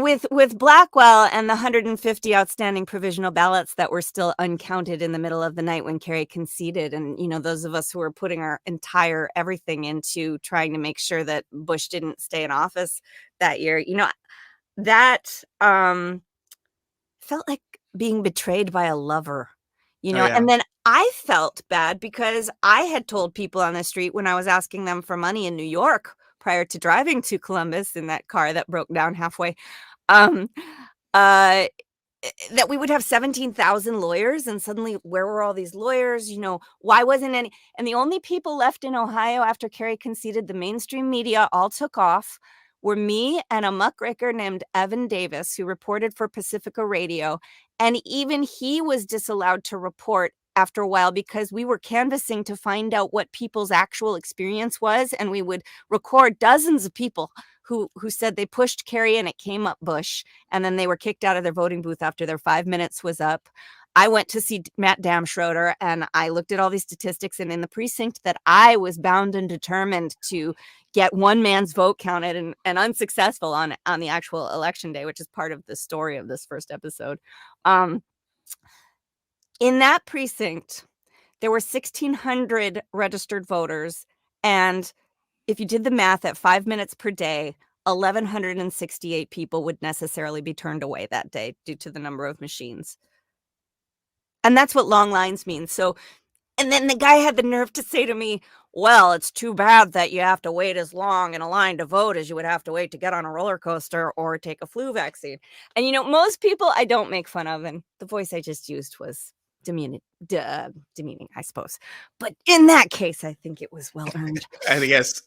With Blackwell and the 150 outstanding provisional ballots that were still uncounted in the middle of the night when Kerry conceded, and those of us who were putting our entire everything into trying to make sure that Bush didn't stay in office that year, that felt like being betrayed by a lover, Oh yeah. and then I felt bad because I had told people on the street when I was asking them for money in New York prior to driving to Columbus in that car that broke down halfway, um, uh, that we would have 17,000 lawyers, and suddenly where were all these lawyers? Why wasn't any? And the only people left in Ohio after Kerry conceded, the mainstream media all took off, were me and a muckraker named Evan Davis, who reported for Pacifica Radio. And even he was disallowed to report after a while because we were canvassing to find out what people's actual experience was. And we would record dozens of people who said they pushed Kerry and it came up Bush, and then they were kicked out of their voting booth after their 5 minutes was up. I went to see Matt Damschroeder, and I looked at all these statistics, and in the precinct that I was bound and determined to get one man's vote counted and unsuccessful on the actual election day, which is part of the story of this first episode. In that precinct, there were 1,600 registered voters, and if you did the math at 5 minutes per day, 1,168 people would necessarily be turned away that day due to the number of machines. And that's what long lines mean. So, and then the guy had the nerve to say to me, well, it's too bad that you have to wait as long in a line to vote as you would have to wait to get on a roller coaster or take a flu vaccine. And, most people I don't make fun of, and the voice I just used was demeaning, I suppose. But in that case, I think it was well earned. I guess.